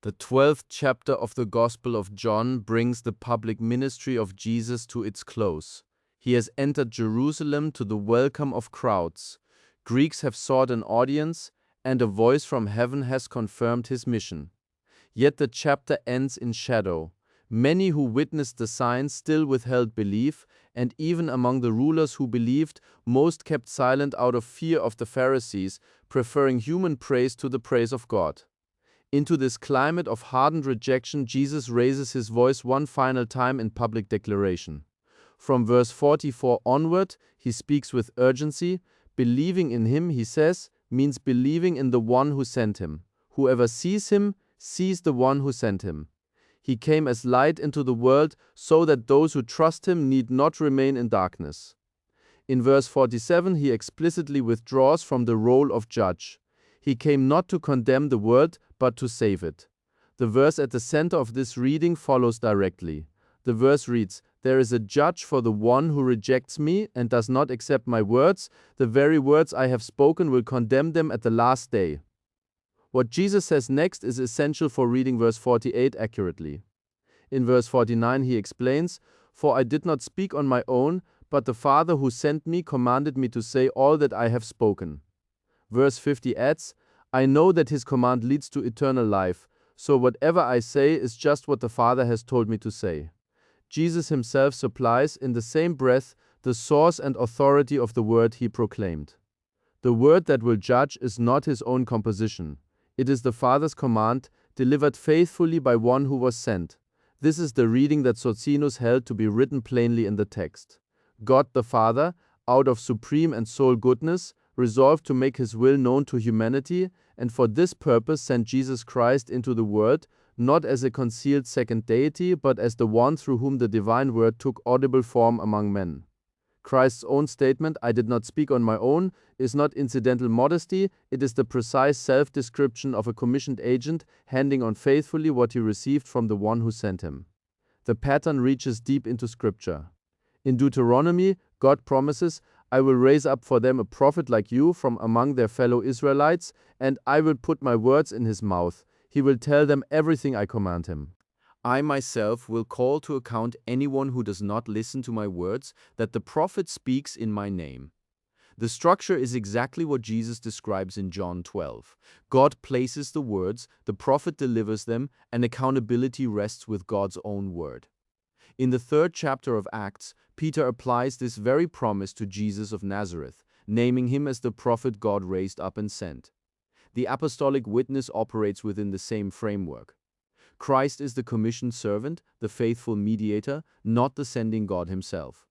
The 12th chapter of the Gospel of John brings the public ministry of Jesus to its close. He has entered Jerusalem to the welcome of crowds. Greeks have sought an audience, and a voice from heaven has confirmed his mission. Yet the chapter ends in shadow. Many who witnessed the signs still withheld belief, and even among the rulers who believed, most kept silent out of fear of the Pharisees, preferring human praise to the praise of God. Into this climate of hardened rejection, Jesus raises his voice one final time in public declaration. From verse 44 onward, he speaks with urgency. Believing in him, he says, means believing in the one who sent him. Whoever sees him, sees the one who sent him. He came as light into the world, so that those who trust him need not remain in darkness. In verse 47, he explicitly withdraws from the role of judge. He came not to condemn the world, but to save it. The verse at the center of this reading follows directly. The verse reads, "There is a judge for the one who rejects me and does not accept my words. The very words I have spoken will condemn them at the last day." What Jesus says next is essential for reading verse 48 accurately. In verse 49 he explains, "For I did not speak on my own, but the Father who sent me commanded me to say all that I have spoken." Verse 50 adds, "I know that his command leads to eternal life, so whatever I say is just what the Father has told me to say." Jesus himself supplies, in the same breath, the source and authority of the word he proclaimed. The word that will judge is not his own composition. It is the Father's command, delivered faithfully by one who was sent. This is the reading that Socinian held to be written plainly in the text. God the Father, out of supreme and sole goodness, resolved to make his will known to humanity, and for this purpose sent Jesus Christ into the world, not as a concealed second deity, but as the one through whom the divine word took audible form among men. Christ's own statement, "I did not speak on my own," is not incidental modesty, it is the precise self-description of a commissioned agent handing on faithfully what he received from the one who sent him. The pattern reaches deep into Scripture. In Deuteronomy, God promises, "I will raise up for them a prophet like you from among their fellow Israelites, and I will put my words in his mouth. He will tell them everything I command him. I myself will call to account anyone who does not listen to my words, that the prophet speaks in my name." The structure is exactly what Jesus describes in John 12. God places the words, the prophet delivers them, and accountability rests with God's own word. In the 3rd chapter of Acts, Peter applies this very promise to Jesus of Nazareth, naming him as the prophet God raised up and sent. The apostolic witness operates within the same framework. Christ is the commissioned servant, the faithful mediator, not the sending God himself.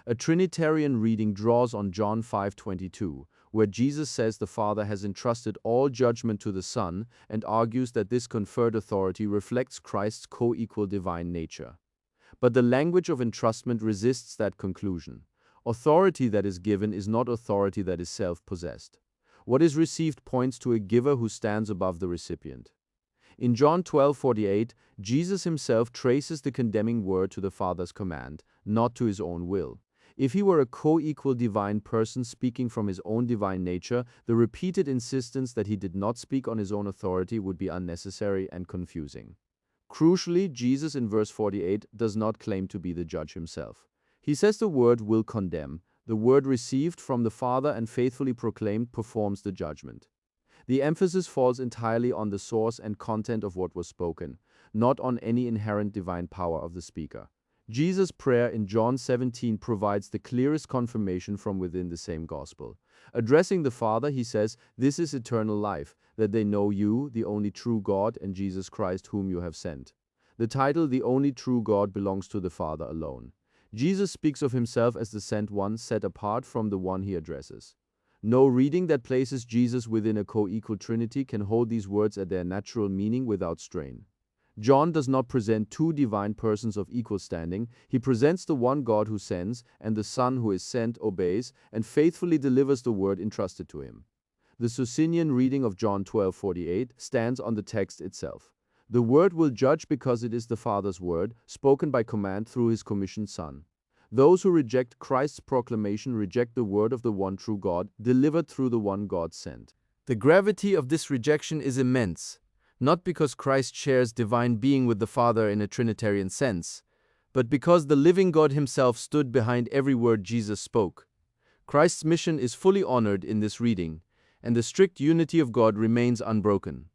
A Trinitarian reading draws on John 5:22, where Jesus says the Father has entrusted all judgment to the Son, and argues that this conferred authority reflects Christ's co-equal divine nature. But the language of entrustment resists that conclusion. Authority that is given is not authority that is self-possessed. What is received points to a giver who stands above the recipient. In John 12:48, Jesus himself traces the condemning word to the Father's command, not to his own will. If he were a co-equal divine person speaking from his own divine nature, the repeated insistence that he did not speak on his own authority would be unnecessary and confusing. Crucially, Jesus in verse 48 does not claim to be the judge himself. He says the word will condemn. The word received from the Father and faithfully proclaimed performs the judgment. The emphasis falls entirely on the source and content of what was spoken, not on any inherent divine power of the speaker. Jesus' prayer in John 17 provides the clearest confirmation from within the same gospel. Addressing the Father, he says, "This is eternal life, that they know you, the only true God, and Jesus Christ whom you have sent." The title, "The only true God," belongs to the Father alone. Jesus speaks of himself as the sent one, set apart from the one he addresses. No reading that places Jesus within a co-equal Trinity can hold these words at their natural meaning without strain. John does not present two divine persons of equal standing. He presents the one God who sends, and the Son who is sent obeys and faithfully delivers the word entrusted to him. The Socinian reading of John 12:48 stands on the text itself. The word will judge because it is the Father's word, spoken by command through his commissioned Son. Those who reject Christ's proclamation reject the word of the one true God, delivered through the one God sent. The gravity of this rejection is immense. not because Christ shares divine being with the Father in a Trinitarian sense, but because the living God himself stood behind every word Jesus spoke. Christ's mission is fully honored in this reading, and the strict unity of God remains unbroken.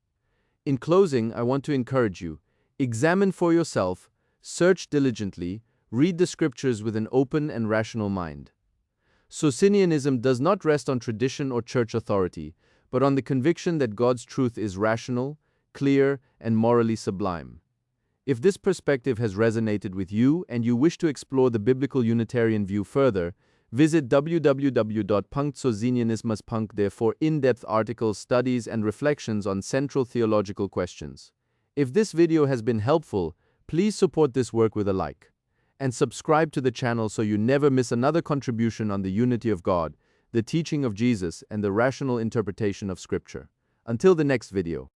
In closing, I want to encourage you, examine for yourself, search diligently, read the scriptures with an open and rational mind. Socinianism does not rest on tradition or church authority, but on the conviction that God's truth is rational, clear, and morally sublime. If this perspective has resonated with you and you wish to explore the biblical Unitarian view further, visit www.socinianismus.de for in-depth articles, studies, and reflections on central theological questions. If this video has been helpful, please support this work with a like. And subscribe to the channel so you never miss another contribution on the unity of God, the teaching of Jesus, and the rational interpretation of Scripture. Until the next video.